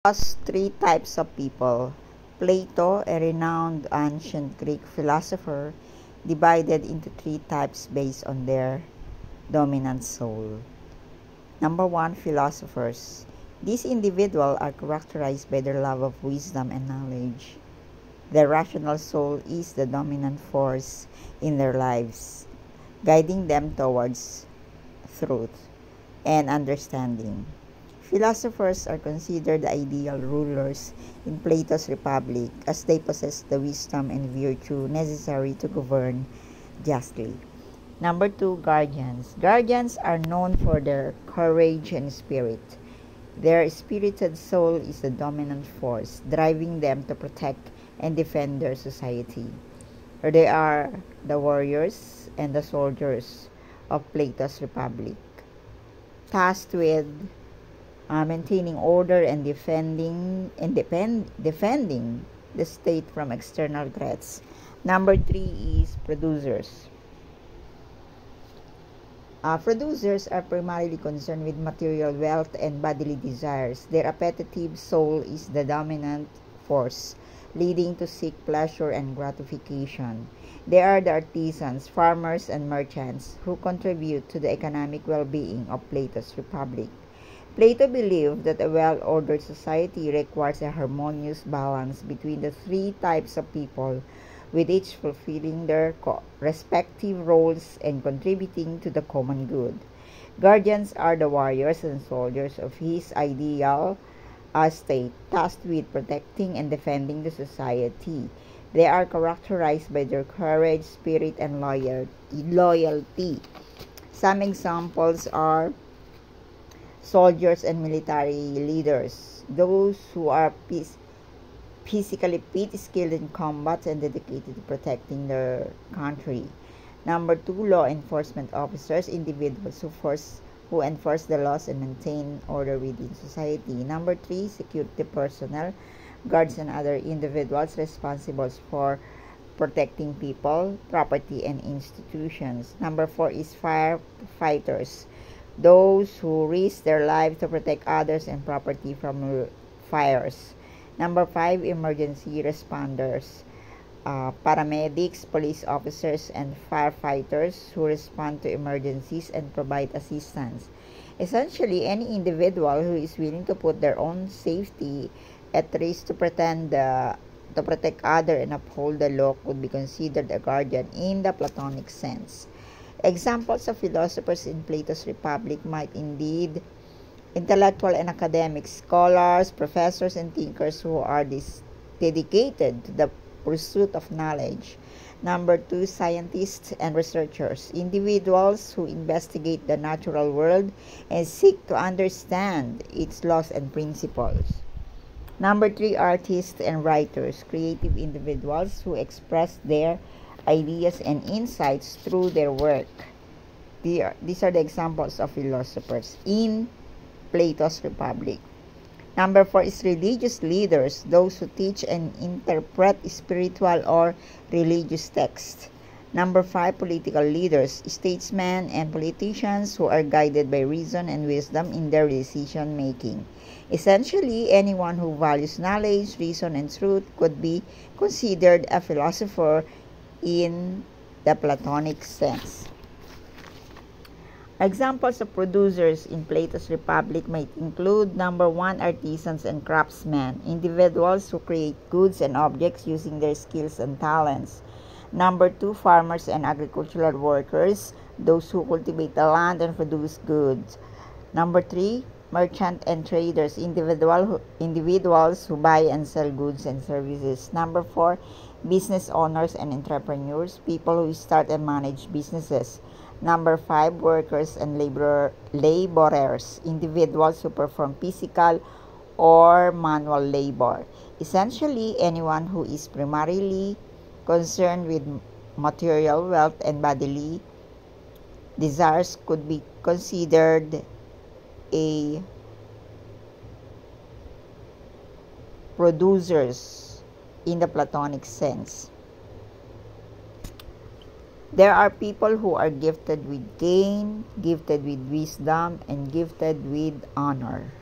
Us three types of people. Plato, a renowned ancient Greek philosopher, divided into three types based on their dominant soul. Number one, philosophers. These individuals are characterized by their love of wisdom and knowledge. Their rational soul is the dominant force in their lives, guiding them towards truth and understanding. Philosophers are considered the ideal rulers in Plato's Republic as they possess the wisdom and virtue necessary to govern justly. Number two, guardians. Guardians are known for their courage and spirit. Their spirited soul is the dominant force, driving them to protect and defend their society. They are the warriors and the soldiers of Plato's Republic, tasked with maintaining order and defending the state from external threats. Number three is producers. Producers are primarily concerned with material wealth and bodily desires. Their appetitive soul is the dominant force, leading to seek pleasure and gratification. They are the artisans, farmers, and merchants who contribute to the economic well-being of Plato's Republic. Plato believed that a well-ordered society requires a harmonious balance between the three types of people, with each fulfilling their respective roles and contributing to the common good. Guardians are the warriors and soldiers of his ideal state, tasked with protecting and defending the society. They are characterized by their courage, spirit, and loyalty. Some examples are soldiers and military leaders, those who are physically fit, skilled in combat, and dedicated to protecting their country. Number two, law enforcement officers, individuals who enforce the laws and maintain order within society. Number three, security personnel, guards and other individuals responsible for protecting people, property, and institutions. Number four is firefighters, those who risk their lives to protect others and property from fires. Number five, emergency responders, paramedics, police officers, and firefighters who respond to emergencies and provide assistance. Essentially, any individual who is willing to put their own safety at risk to protect others and uphold the law could be considered a guardian in the Platonic sense. Examples of philosophers in Plato's Republic might indeed intellectual and academic scholars, professors, and thinkers who are dedicated to the pursuit of knowledge. Number two, scientists and researchers, individuals who investigate the natural world and seek to understand its laws and principles. Number three, artists and writers, creative individuals who express their ideas and insights through their work. These are the examples of philosophers in Plato's Republic. Number four is religious leaders, those who teach and interpret spiritual or religious texts. Number five, political leaders, statesmen and politicians who are guided by reason and wisdom in their decision making. Essentially, anyone who values knowledge, reason, and truth could be considered a philosopher in the Platonic sense. Examples of producers in Plato's Republic might include number one, artisans and craftsmen, individuals who create goods and objects using their skills and talents. Number two, farmers and agricultural workers, those who cultivate the land and produce goods. Number three, merchant and traders, individuals who buy and sell goods and services. Number four, business owners and entrepreneurs, people who start and manage businesses. Number five, workers and laborers, individuals who perform physical or manual labor. Essentially, anyone who is primarily concerned with material wealth and bodily desires could be considered a producers in the Platonic sense. There are people who are gifted with gain, gifted with wisdom, and gifted with honor.